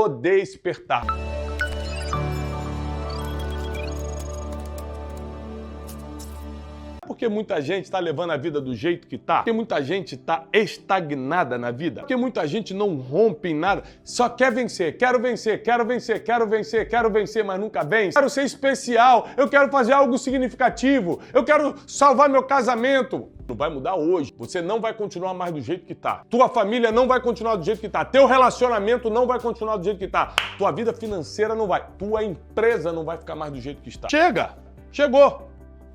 o despertar. Porque muita gente está levando a vida do jeito que está? Porque muita gente está estagnada na vida? Porque muita gente não rompe em nada? Só quer vencer, quero vencer, quero vencer, quero vencer, quero vencer, mas nunca vence. Quero ser especial, eu quero fazer algo significativo, eu quero salvar meu casamento. Não vai mudar hoje. Você não vai continuar mais do jeito que tá. Tua família não vai continuar do jeito que tá. Teu relacionamento não vai continuar do jeito que tá. Tua vida financeira não vai. Tua empresa não vai ficar mais do jeito que está. Chega! Chegou!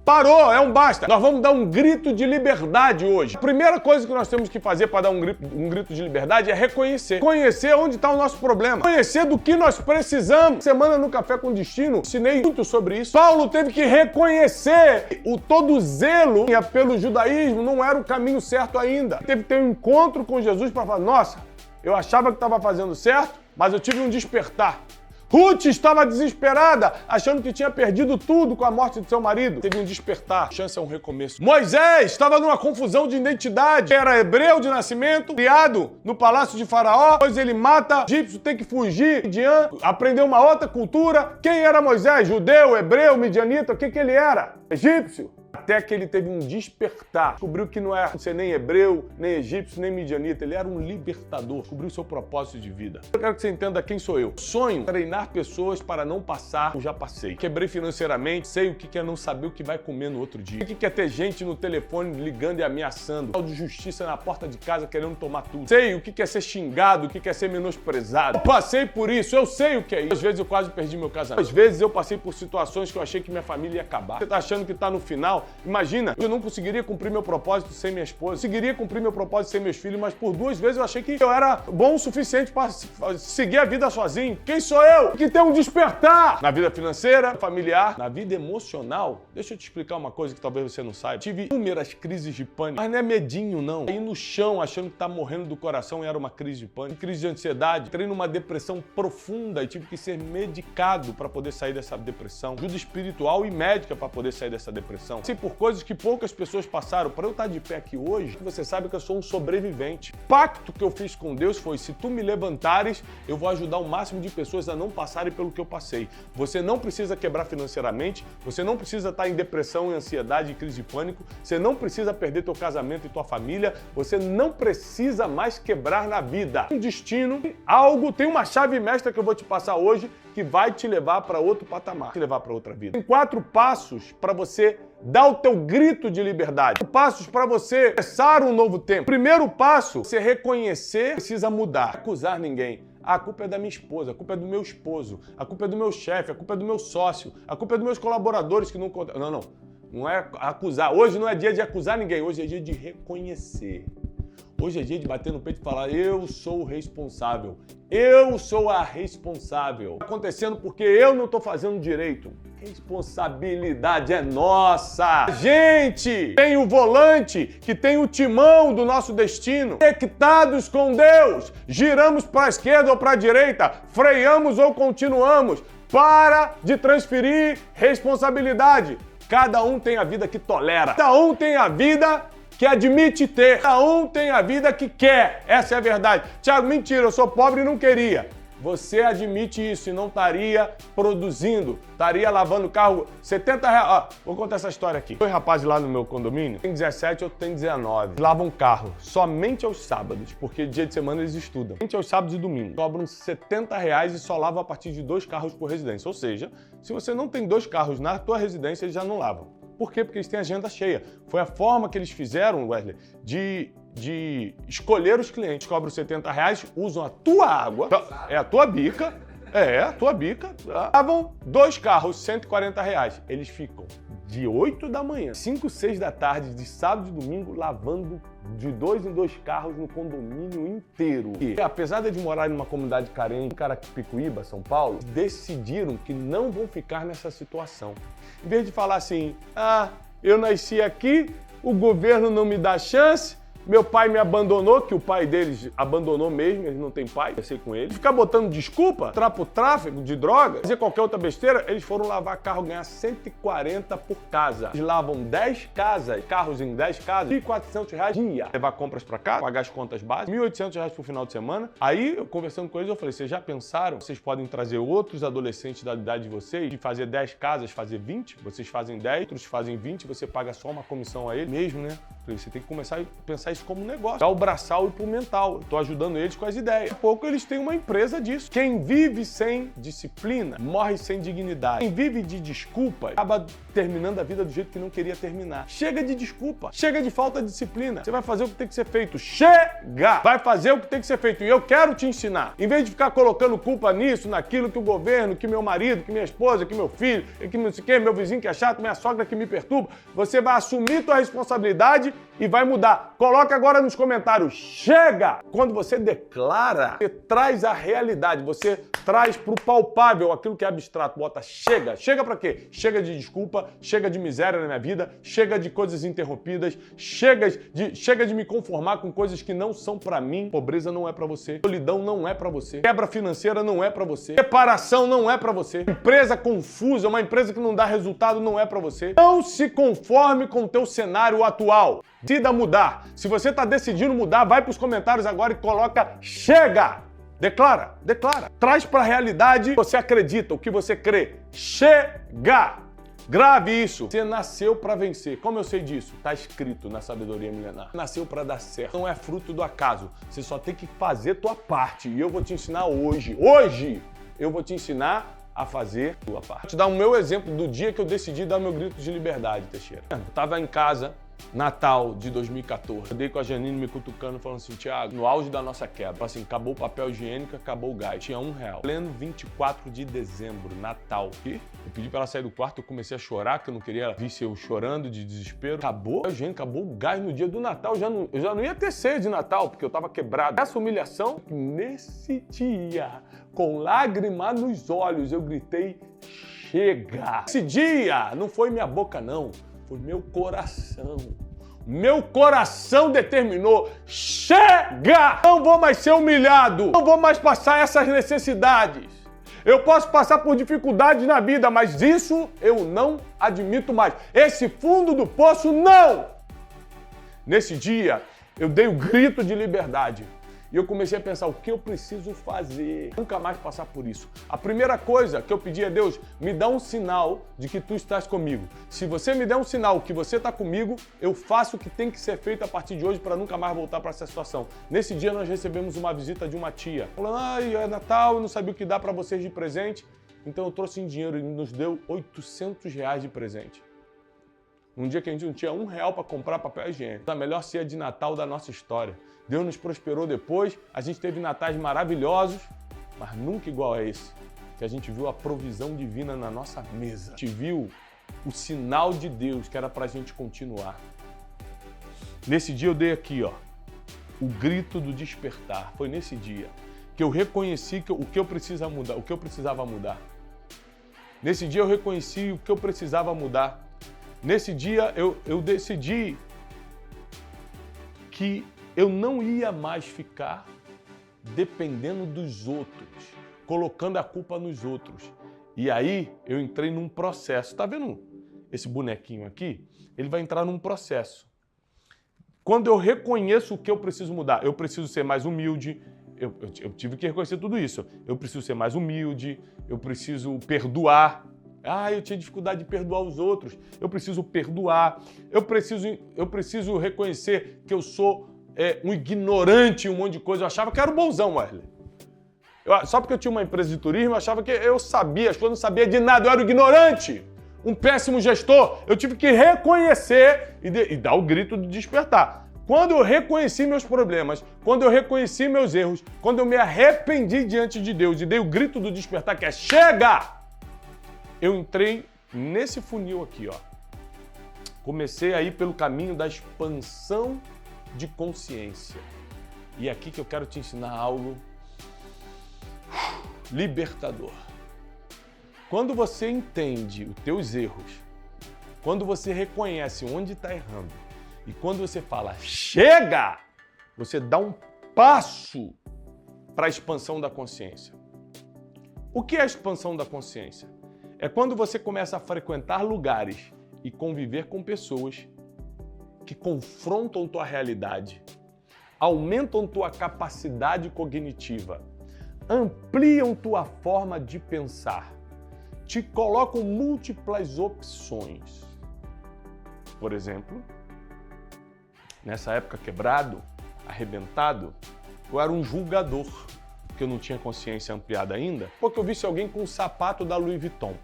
Parou, é um basta. Nós vamos dar um grito de liberdade hoje. A primeira coisa que nós temos que fazer para dar um grito de liberdade é reconhecer. Conhecer onde está o nosso problema. Conhecer do que nós precisamos. Semana no Café com Destino, ensinei muito sobre isso. Paulo teve que reconhecer o todo zelo pelo judaísmo não era o caminho certo ainda. Teve que ter um encontro com Jesus para falar, nossa, eu achava que estava fazendo certo, mas eu tive um despertar. Ruth estava desesperada, achando que tinha perdido tudo com a morte de seu marido. Teve um despertar, a chance é um recomeço. Moisés estava numa confusão de identidade. Era hebreu de nascimento, criado no palácio de Faraó. Depois ele mata, egípcio, tem que fugir. Midian, aprendeu uma outra cultura. Quem era Moisés? Judeu, hebreu, midianita? O que ele era? Egípcio. Até que ele teve um despertar. Descobriu que não era ser nem hebreu, nem egípcio, nem midianita. Ele era um libertador. Descobriu o seu propósito de vida. Eu quero que você entenda quem sou eu. Sonho treinar pessoas para não passar o já passei. Quebrei financeiramente, sei o que é não saber o que vai comer no outro dia. O que é ter gente no telefone ligando e ameaçando. De justiça na porta de casa querendo tomar tudo. Sei o que é ser xingado, o que é ser menosprezado. Eu passei por isso, eu sei o que é isso. Às vezes eu quase perdi meu casamento. Às vezes eu passei por situações que eu achei que minha família ia acabar. Você tá achando que tá no final? Imagina, eu não conseguiria cumprir meu propósito sem minha esposa, conseguiria cumprir meu propósito sem meus filhos, mas por 2 vezes eu achei que eu era bom o suficiente para seguir a vida sozinho. Quem sou eu? Que tem um despertar na vida financeira, familiar, na vida emocional. Deixa eu te explicar uma coisa que talvez você não saiba. Tive inúmeras crises de pânico, mas não é medinho não. Caí no chão achando que tá morrendo do coração e era uma crise de pânico, crise de ansiedade. Entrei numa depressão profunda e tive que ser medicado para poder sair dessa depressão. Ajuda espiritual e médica para poder sair dessa depressão. Por coisas que poucas pessoas passaram. Para eu estar de pé aqui hoje, você sabe que eu sou um sobrevivente. O pacto que eu fiz com Deus foi, se tu me levantares, eu vou ajudar o máximo de pessoas a não passarem pelo que eu passei. Você não precisa quebrar financeiramente, você não precisa estar em depressão, ansiedade e crise de pânico, você não precisa perder teu casamento e tua família, você não precisa mais quebrar na vida. Um destino, algo, tem uma chave mestra que eu vou te passar hoje que vai te levar para outro patamar, te levar para outra vida. Tem 4 passos para você dar o teu grito de liberdade. 4 passos para você começar um novo tempo. Primeiro passo, você reconhecer, precisa mudar. Não acusar ninguém. A culpa é da minha esposa, a culpa é do meu esposo, a culpa é do meu chefe, a culpa é do meu sócio, a culpa é dos meus colaboradores que não... Não. Não é acusar. Hoje não é dia de acusar ninguém, hoje é dia de reconhecer. Hoje é dia de bater no peito e falar, eu sou o responsável. Eu sou a responsável. Está acontecendo porque eu não estou fazendo direito. Responsabilidade é nossa. A gente tem o volante, que tem o timão do nosso destino. Conectados com Deus. Giramos para a esquerda ou para a direita. Freamos ou continuamos. Para de transferir responsabilidade. Cada um tem a vida que tolera. Cada um tem a vida que admite ter. Cada um tem a vida que quer. Essa é a verdade. Tiago, mentira, eu sou pobre e não queria. Você admite isso e não estaria produzindo, estaria lavando carro, R$70. Ó, vou contar essa história aqui. 2 rapazes lá no meu condomínio, tem 17, outro tem 19. Eles lavam carro somente aos sábados, porque dia de semana eles estudam. Somente aos sábados e domingos. Cobram R$70 e só lavam a partir de 2 carros por residência. Ou seja, se você não tem 2 carros na tua residência, eles já não lavam. Por quê? Porque eles têm agenda cheia. Foi a forma que eles fizeram, Wesley, de escolher os clientes. Cobram R$70, usam a tua água, é a tua bica, lavam 2 carros, R$140. Eles ficam de 8 da manhã, 5, 6 da tarde, de sábado e domingo, lavando de 2 em 2 carros no condomínio inteiro. E, apesar de morar numa comunidade carente, em Carapicuíba, São Paulo, decidiram que não vão ficar nessa situação. Em vez de falar assim, eu nasci aqui, o governo não me dá chance, Meu pai me abandonou, que o pai deles abandonou mesmo, eles não têm pai, eu sei com eles. Ficar botando desculpa, pro tráfico de drogas, fazer qualquer outra besteira, eles foram lavar carro, ganhar 140 por casa. Eles lavam 10 casas, carros em 10 casas, R$1.400 dia. Levar compras pra casa, pagar as contas básicas, R$1.800 por final de semana. Aí, eu conversando com eles, eu falei, vocês já pensaram? Vocês podem trazer outros adolescentes da idade de vocês e fazer 10 casas, fazer 20? Vocês fazem 10, outros fazem 20, você paga só uma comissão a ele mesmo, né? Você tem que começar a pensar isso como um negócio. Dá o braçal e pro mental. Eu tô ajudando eles com as ideias. Daqui a pouco eles têm uma empresa disso. Quem vive sem disciplina, morre sem dignidade. Quem vive de desculpa, acaba terminando a vida do jeito que não queria terminar. Chega de desculpa. Chega de falta de disciplina. Você vai fazer o que tem que ser feito. Chega! Vai fazer o que tem que ser feito. E eu quero te ensinar. Em vez de ficar colocando culpa nisso, naquilo, que o governo, que meu marido, que minha esposa, que meu filho, que não sei o quê, meu vizinho que é chato, minha sogra que me perturba, você vai assumir tua responsabilidade e vai mudar. Coloca agora nos comentários, chega! Quando você declara, você traz a realidade, você traz pro palpável aquilo que é abstrato, bota chega. Chega pra quê? Chega de desculpa, chega de miséria na minha vida, chega de coisas interrompidas, chega de me conformar com coisas que não são pra mim. Pobreza não é pra você, solidão não é pra você, quebra financeira não é pra você, separação não é pra você, empresa confusa, uma empresa que não dá resultado não é pra você. Não se conforme com o teu cenário atual. Decida mudar. Se você está decidindo mudar, vai para os comentários agora e coloca chega! Declara, declara. Traz para a realidade o que você acredita, o que você crê. Chega! Grave isso. Você nasceu para vencer. Como eu sei disso? Está escrito na sabedoria milenar. Nasceu para dar certo. Não é fruto do acaso. Você só tem que fazer tua parte. E eu vou te ensinar hoje. Hoje eu vou te ensinar a fazer tua parte. Vou te dar o meu exemplo do dia que eu decidi dar meu grito de liberdade, Teixeira. Eu estava em casa, Natal de 2014. Eu dei com a Janine me cutucando, falando assim, Thiago, no auge da nossa quebra, assim, acabou o papel higiênico, acabou o gás. Tinha R$1. Pleno 24 de dezembro, Natal. E eu pedi pra ela sair do quarto, eu comecei a chorar, porque eu não queria ver eu chorando de desespero. Acabou o papel higiênico, acabou o gás no dia do Natal. Eu já não ia ter ceia de Natal, porque eu tava quebrado. Essa humilhação, nesse dia, com lágrima nos olhos, eu gritei, chega! Esse dia não foi minha boca, não. Foi meu coração. Meu coração determinou, chega! Não vou mais ser humilhado. Não vou mais passar essas necessidades. Eu posso passar por dificuldades na vida, mas isso eu não admito mais. Esse fundo do poço, não! Nesse dia, eu dei o grito de liberdade. E eu comecei a pensar, o que eu preciso fazer? Nunca mais passar por isso. A primeira coisa que eu pedi é, Deus, me dá um sinal de que tu estás comigo. Se você me der um sinal que você está comigo, eu faço o que tem que ser feito a partir de hoje para nunca mais voltar para essa situação. Nesse dia nós recebemos uma visita de uma tia. Falando, ai, é Natal, eu não sabia o que dar para vocês de presente. Então eu trouxe em dinheiro e nos deu R$800 de presente. Um dia que a gente não tinha R$1 para comprar papel higiênico. A melhor ceia de Natal da nossa história. Deus nos prosperou depois, a gente teve natais maravilhosos, mas nunca igual a esse. Que a gente viu a provisão divina na nossa mesa. A gente viu o sinal de Deus que era pra gente continuar. Nesse dia eu dei aqui, ó, o grito do despertar. Foi nesse dia que eu reconheci o que eu precisava mudar, o que eu precisava mudar. Nesse dia eu reconheci o que eu precisava mudar. Nesse dia eu decidi que eu não ia mais ficar dependendo dos outros, colocando a culpa nos outros. E aí eu entrei num processo. Tá vendo esse bonequinho aqui? Ele vai entrar num processo. Quando eu reconheço o que eu preciso mudar, eu preciso ser mais humilde. Eu tive que reconhecer tudo isso. Eu preciso ser mais humilde, eu preciso perdoar. Ah, eu tinha dificuldade de perdoar os outros. Eu preciso perdoar. Eu preciso reconhecer que eu sou um ignorante, um monte de coisa. Eu achava que era o bonzão, Wesley. Só porque eu tinha uma empresa de turismo, eu achava que eu sabia, as coisas, não sabia de nada. Eu era o ignorante, um péssimo gestor. Eu tive que reconhecer e dar o grito de despertar. Quando eu reconheci meus problemas, quando eu reconheci meus erros, quando eu me arrependi diante de Deus e dei o grito do despertar, que é chega! Eu entrei nesse funil aqui, ó. Comecei a ir pelo caminho da expansão de consciência. E é aqui que eu quero te ensinar algo libertador. Quando você entende os teus erros, quando você reconhece onde está errando E quando você fala chega, você dá um passo para a expansão da consciência. O que é a expansão da consciência? É quando você começa a frequentar lugares e conviver com pessoas que confrontam tua realidade, aumentam tua capacidade cognitiva, ampliam tua forma de pensar, te colocam múltiplas opções. Por exemplo, nessa época quebrado, arrebentado, eu era um julgador, porque eu não tinha consciência ampliada ainda, porque eu visse alguém com um sapato da Louis Vuitton.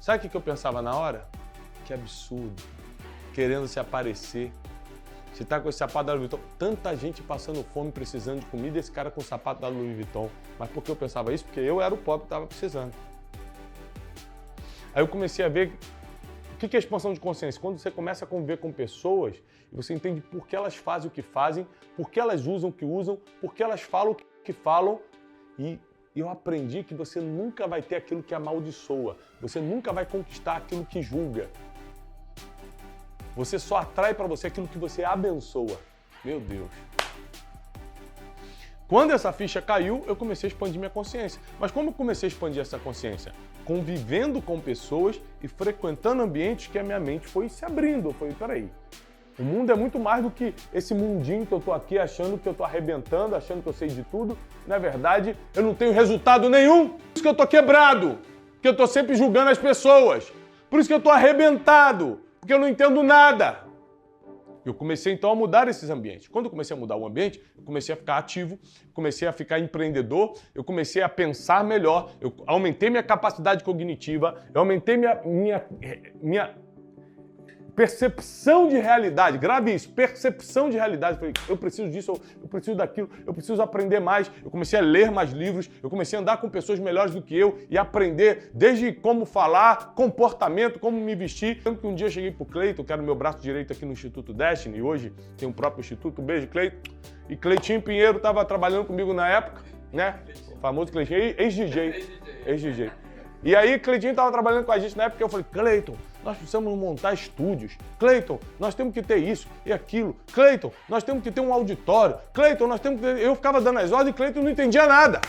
Sabe o que eu pensava na hora? Que absurdo, querendo se aparecer. Você tá com esse sapato da Louis Vuitton, tanta gente passando fome, precisando de comida, esse cara com o sapato da Louis Vuitton. Mas por que eu pensava isso? Porque eu era o pobre que estava precisando. Aí eu comecei a ver o que é expansão de consciência. Quando você começa a conviver com pessoas e você entende por que elas fazem o que fazem, por que elas usam o que usam, por que elas falam o que falam. E eu aprendi que você nunca vai ter aquilo que amaldiçoa. Você nunca vai conquistar aquilo que julga. Você só atrai para você aquilo que você abençoa. Meu Deus. Quando essa ficha caiu, eu comecei a expandir minha consciência. Mas como eu comecei a expandir essa consciência? Convivendo com pessoas e frequentando ambientes que a minha mente foi se abrindo. Eu falei, peraí, o mundo é muito mais do que esse mundinho que eu tô aqui achando que eu tô arrebentando, achando que eu sei de tudo. Na verdade, eu não tenho resultado nenhum. Por isso que eu tô quebrado, porque eu tô sempre julgando as pessoas. Por isso que eu tô arrebentado, porque eu não entendo nada. Eu comecei então a mudar esses ambientes. Quando eu comecei a mudar o ambiente, eu comecei a ficar ativo, comecei a ficar empreendedor, eu comecei a pensar melhor, eu aumentei minha capacidade cognitiva, eu aumentei minha percepção de realidade. Grave isso, percepção de realidade. Eu falei, eu preciso disso, eu preciso daquilo, eu preciso aprender mais. Eu comecei a ler mais livros, eu comecei a andar com pessoas melhores do que eu e aprender desde como falar, comportamento, como me vestir. Tanto que um dia eu cheguei pro Cleiton, que era o meu braço direito aqui no Instituto Destiny, e hoje tem um próprio instituto. Um beijo, Cleiton. E Cleitinho Pinheiro estava trabalhando comigo na época, né? O famoso Cleitinho, ex-DJ. E aí, Cleitinho estava trabalhando com a gente na época e eu falei, Cleiton, nós precisamos montar estúdios. Cleiton, nós temos que ter isso e aquilo. Cleiton, nós temos que ter um auditório. Cleiton, nós temos que ter... Eu ficava dando as ordens e Cleiton não entendia nada.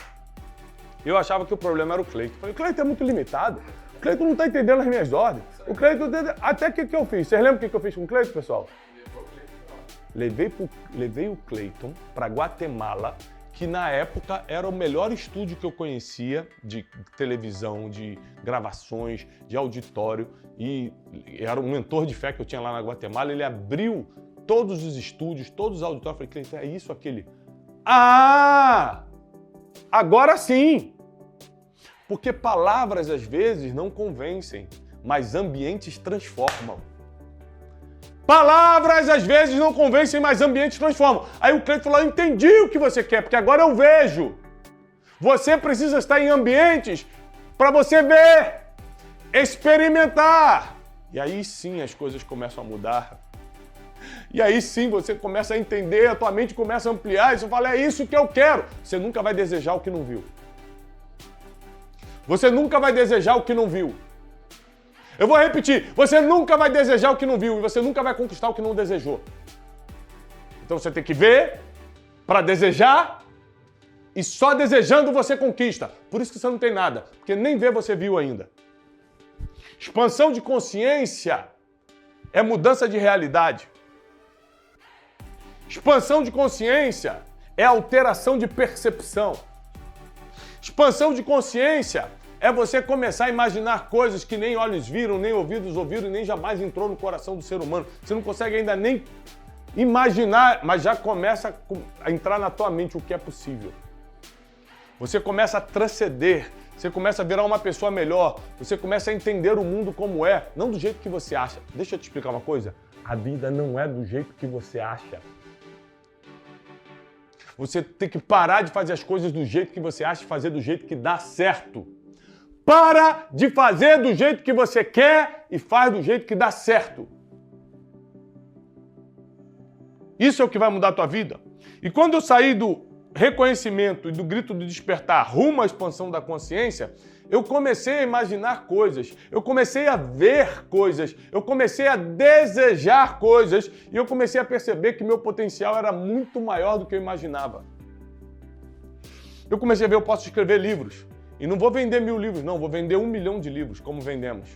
Eu achava que o problema era o Cleiton. Falei, Cleiton é muito limitado. O Cleiton não está entendendo as minhas ordens. O Cleiton... Até que eu fiz? Vocês lembram o que eu fiz com o Cleiton, pessoal? Levei o Cleiton para Guatemala, que na época era o melhor estúdio que eu conhecia de televisão, de gravações, de auditório, e era um mentor de fé que eu tinha lá na Guatemala. Ele abriu todos os estúdios, todos os auditórios. Eu falei, Cleiton, é isso, aquele? Ah! Agora sim! Porque palavras às vezes não convencem, mas ambientes transformam. Palavras às vezes não convencem, mas ambientes transformam. Aí o Cleiton falou, eu entendi o que você quer, porque agora eu vejo. Você precisa estar em ambientes para você ver, experimentar. E aí sim as coisas começam a mudar. E aí sim você começa a entender, a tua mente começa a ampliar, e você fala, é isso que eu quero. Você nunca vai desejar o que não viu. Você nunca vai desejar o que não viu. Eu vou repetir, você nunca vai desejar o que não viu e você nunca vai conquistar o que não desejou. Então você tem que ver para desejar e só desejando você conquista. Por isso que você não tem nada, porque nem ver você viu ainda. Expansão de consciência é mudança de realidade. Expansão de consciência é alteração de percepção. Expansão de consciência é você começar a imaginar coisas que nem olhos viram, nem ouvidos ouviram e nem jamais entrou no coração do ser humano. Você não consegue ainda nem imaginar, mas já começa a entrar na tua mente o que é possível. Você começa a transcender, você começa a virar uma pessoa melhor, você começa a entender o mundo como é, não do jeito que você acha. Deixa eu te explicar uma coisa, a vida não é do jeito que você acha. Você tem que parar de fazer as coisas do jeito que você acha e fazer do jeito que dá certo. Para de fazer do jeito que você quer e faz do jeito que dá certo. Isso é o que vai mudar a tua vida. E quando eu saí do reconhecimento e do grito do despertar rumo à expansão da consciência, eu comecei a imaginar coisas, eu comecei a ver coisas, eu comecei a desejar coisas e eu comecei a perceber que meu potencial era muito maior do que eu imaginava. Eu comecei a ver, eu posso escrever livros. E não vou vender 1000 livros, não, vou vender 1 milhão de livros, como vendemos.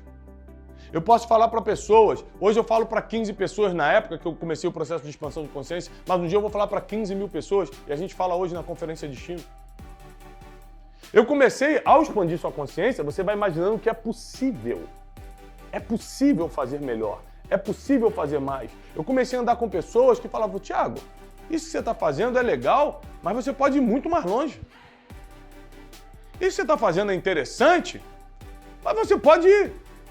Eu posso falar para pessoas, hoje eu falo para 15 pessoas na época que eu comecei o processo de expansão de consciência, mas um dia eu vou falar para 15 mil pessoas e a gente fala hoje na Conferência Destino. Eu comecei, ao expandir sua consciência, você vai imaginando que é possível. É possível fazer melhor, é possível fazer mais. Eu comecei a andar com pessoas que falavam, Thiago, isso que você está fazendo é legal, mas você pode ir muito mais longe. Isso que você está fazendo é interessante, mas você pode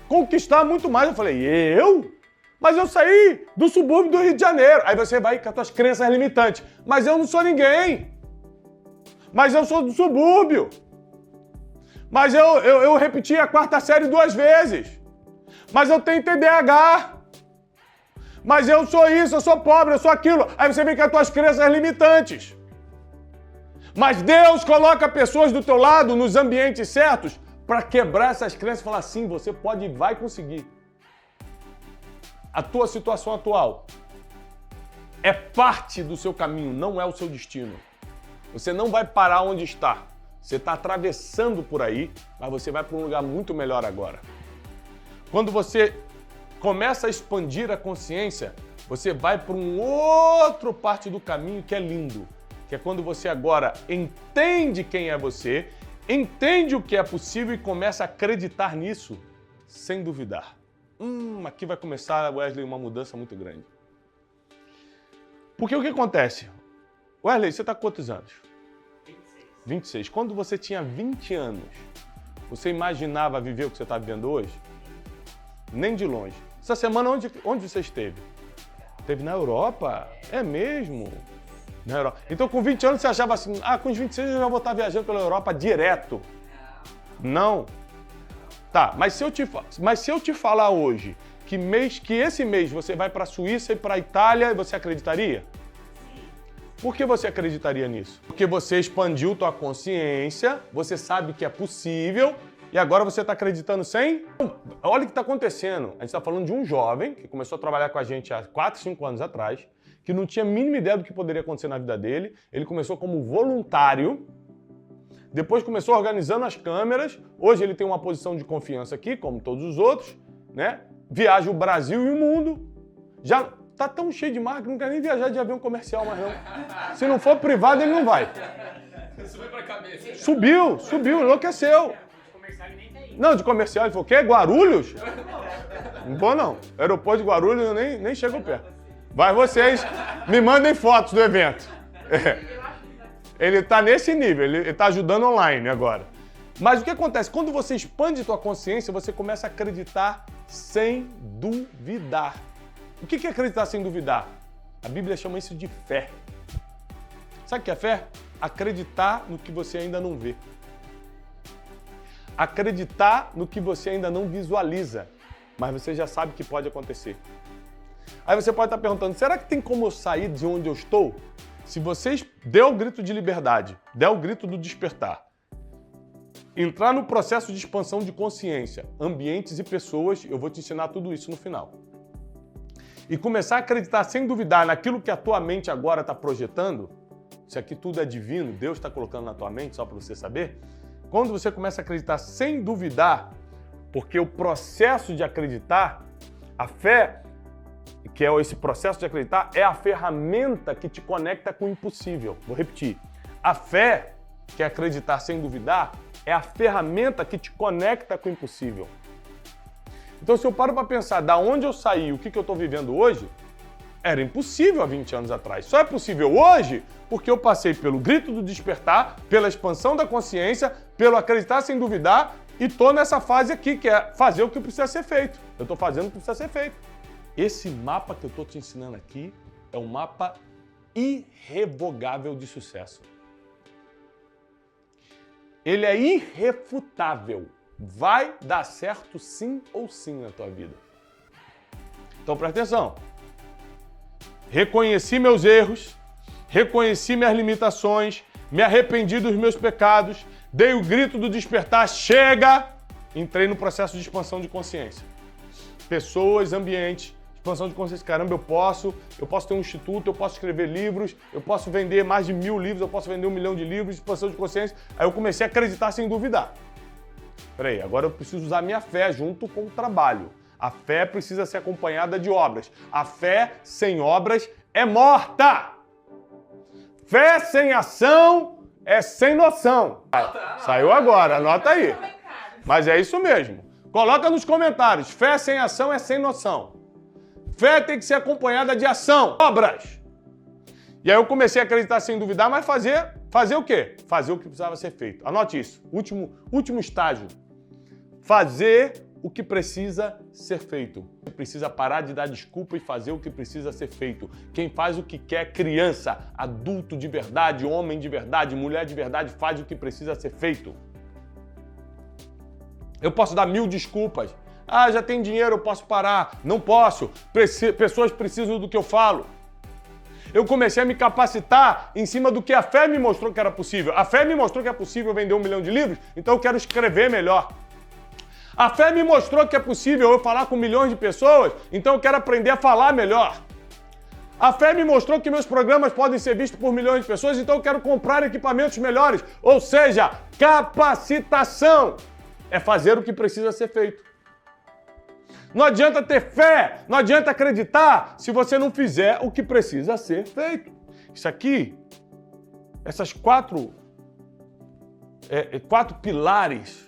conquistar muito mais. Eu falei, eu? Mas eu saí do subúrbio do Rio de Janeiro. Aí você vai com as tuas crenças limitantes. Mas eu não sou ninguém. Mas eu sou do subúrbio. Mas eu repeti a 4ª série 2 vezes. Mas eu tenho TDAH. Mas eu sou isso, eu sou pobre, eu sou aquilo. Aí você vem com as tuas crenças limitantes. Mas Deus coloca pessoas do teu lado nos ambientes certos para quebrar essas crenças e falar assim, você pode e vai conseguir. A tua situação atual é parte do seu caminho, não é o seu destino. Você não vai parar onde está. Você está atravessando por aí, mas você vai para um lugar muito melhor agora. Quando você começa a expandir a consciência, você vai para um outro parte do caminho que é lindo, que é quando você agora entende quem é você, entende o que é possível e começa a acreditar nisso, sem duvidar. Aqui vai começar, Wesley, uma mudança muito grande. Porque o que acontece? Wesley, você está com quantos anos? 26. Quando você tinha 20 anos, você imaginava viver o que você está vivendo hoje? Nem de longe. Essa semana, onde você esteve? Esteve na Europa? É mesmo? Na Europa. Então, com 20 anos, você achava assim, com os 26 eu já vou estar viajando pela Europa direto. Não. Tá, mas se eu te falar hoje que esse mês você vai para a Suíça e para a Itália, você acreditaria? Por que você acreditaria nisso? Porque você expandiu tua consciência, você sabe que é possível e agora você está acreditando sem? Olha o que está acontecendo. A gente está falando de um jovem que começou a trabalhar com a gente há 4, 5 anos atrás, que não tinha a mínima ideia do que poderia acontecer na vida dele. Ele começou como voluntário, depois começou organizando as câmeras, hoje ele tem uma posição de confiança aqui, como todos os outros, né? Viaja o Brasil e o mundo. Já tá tão cheio de marca que não quer nem viajar de avião comercial mais não. Se não for privado, ele não vai. Subiu pra cabeça. Subiu, enlouqueceu. De comercial ele nem tem. Não, de comercial ele falou, o quê? Guarulhos? Não vou não. Aeroporto de Guarulhos eu nem chego perto. Vai vocês, me mandem fotos do evento. Ele tá nesse nível, ele tá ajudando online agora. Mas o que acontece? Quando você expande sua consciência, você começa a acreditar sem duvidar. O que é acreditar sem duvidar? A Bíblia chama isso de fé. Sabe o que é fé? Acreditar no que você ainda não vê. Acreditar no que você ainda não visualiza, mas você já sabe que pode acontecer. Aí você pode estar perguntando, será que tem como eu sair de onde eu estou? Se vocês der o grito de liberdade, der o grito do despertar, entrar no processo de expansão de consciência, ambientes e pessoas, eu vou te ensinar tudo isso no final. E começar a acreditar sem duvidar naquilo que a tua mente agora está projetando, se aqui tudo é divino, Deus está colocando na tua mente, só para você saber, quando você começa a acreditar sem duvidar, porque o processo de acreditar, a fé, que é esse processo de acreditar, é a ferramenta que te conecta com o impossível. Vou repetir. A fé, que é acreditar sem duvidar, é a ferramenta que te conecta com o impossível. Então, se eu paro para pensar da onde eu saí, o que eu estou vivendo hoje, era impossível há 20 anos atrás. Só é possível hoje porque eu passei pelo grito do despertar, pela expansão da consciência, pelo acreditar sem duvidar e estou nessa fase aqui, que é fazer o que precisa ser feito. Eu estou fazendo o que precisa ser feito. Esse mapa que eu estou te ensinando aqui é um mapa irrevogável de sucesso. Ele é irrefutável. Vai dar certo sim ou sim na tua vida. Então presta atenção. Reconheci meus erros, reconheci minhas limitações, me arrependi dos meus pecados, dei o grito do despertar, chega! Entrei no processo de expansão de consciência. Pessoas, ambientes, expansão de consciência. Caramba, eu posso ter um instituto, eu posso escrever livros, eu posso vender mais de 1000 livros, eu posso vender 1 milhão de livros, expansão de consciência. Aí eu comecei a acreditar sem duvidar. Peraí, agora eu preciso usar minha fé junto com o trabalho. A fé precisa ser acompanhada de obras. A fé sem obras é morta. Fé sem ação é sem noção. Saiu agora, anota aí. Mas é isso mesmo. Coloca nos comentários. Fé sem ação é sem noção. Fé tem que ser acompanhada de ação. Obras. E aí eu comecei a acreditar sem duvidar, mas fazer o quê? Fazer o que precisava ser feito. Anote isso. Último estágio. Fazer o que precisa ser feito. Você precisa parar de dar desculpa e fazer o que precisa ser feito. Quem faz o que quer, criança, adulto de verdade, homem de verdade, mulher de verdade, faz o que precisa ser feito. Eu posso dar 1000 desculpas. Ah, já tem dinheiro, eu posso parar. Não posso. Pessoas precisam do que eu falo. Eu comecei a me capacitar em cima do que a fé me mostrou que era possível. A fé me mostrou que é possível vender 1 milhão de livros, então eu quero escrever melhor. A fé me mostrou que é possível eu falar com milhões de pessoas, então eu quero aprender a falar melhor. A fé me mostrou que meus programas podem ser vistos por milhões de pessoas, então eu quero comprar equipamentos melhores. Ou seja, capacitação é fazer o que precisa ser feito. Não adianta ter fé, não adianta acreditar se você não fizer o que precisa ser feito. Isso aqui, essas quatro pilares,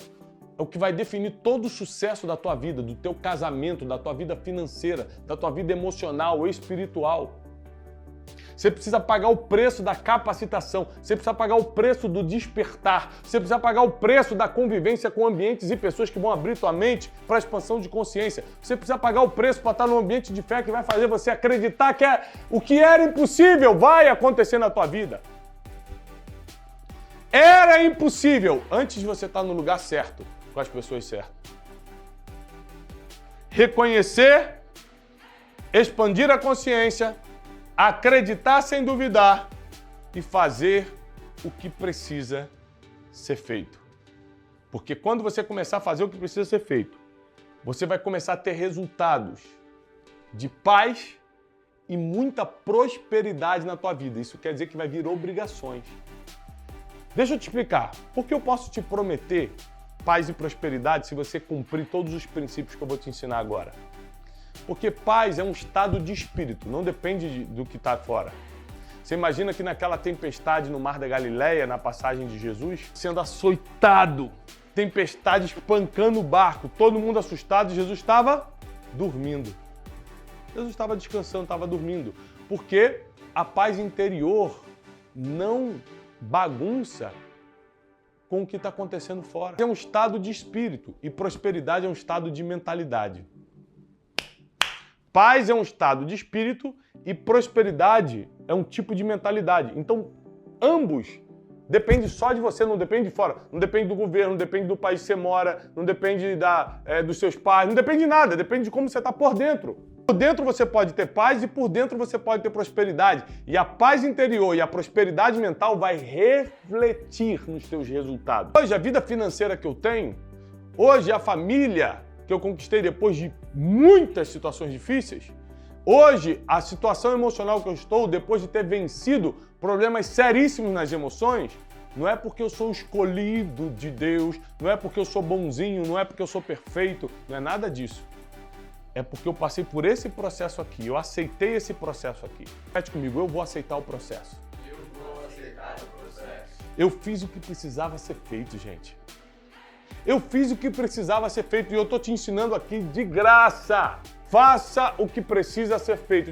é o que vai definir todo o sucesso da tua vida, do teu casamento, da tua vida financeira, da tua vida emocional, espiritual. Você precisa pagar o preço da capacitação, você precisa pagar o preço do despertar, você precisa pagar o preço da convivência com ambientes e pessoas que vão abrir tua mente para a expansão de consciência. Você precisa pagar o preço para estar num ambiente de fé que vai fazer você acreditar que o que era impossível vai acontecer na tua vida. Era impossível antes de você estar no lugar certo, com as pessoas certas. Reconhecer, expandir a consciência, acreditar sem duvidar e fazer o que precisa ser feito. Porque quando você começar a fazer o que precisa ser feito, você vai começar a ter resultados de paz e muita prosperidade na tua vida. Isso quer dizer que vai vir obrigações. Deixa eu te explicar. Por que eu posso te prometer paz e prosperidade se você cumprir todos os princípios que eu vou te ensinar agora? Porque paz é um estado de espírito, não depende do que está fora. Você imagina que naquela tempestade no Mar da Galileia, na passagem de Jesus, sendo açoitado, tempestade espancando o barco, todo mundo assustado, Jesus estava dormindo. Jesus estava descansando, estava dormindo. Porque a paz interior não bagunça com o que está acontecendo fora. É um estado de espírito e prosperidade é um estado de mentalidade. Paz é um estado de espírito e prosperidade é um tipo de mentalidade. Então, ambos dependem só de você, não depende de fora. Não depende do governo, não depende do país que você mora, não depende dos seus pais, não depende de nada, depende de como você está por dentro. Por dentro você pode ter paz e por dentro você pode ter prosperidade. E a paz interior e a prosperidade mental vai refletir nos teus resultados. Hoje, a vida financeira que eu tenho, hoje a família que eu conquistei depois de muitas situações difíceis, hoje a situação emocional que eu estou, depois de ter vencido problemas seríssimos nas emoções, não é porque eu sou escolhido de Deus, não é porque eu sou bonzinho, não é porque eu sou perfeito, não é nada disso. É porque eu passei por esse processo aqui, eu aceitei esse processo aqui. Repete comigo, eu vou aceitar o processo. Eu vou aceitar o processo. Eu fiz o que precisava ser feito, gente. Eu fiz o que precisava ser feito e eu tô te ensinando aqui de graça. Faça o que precisa ser feito.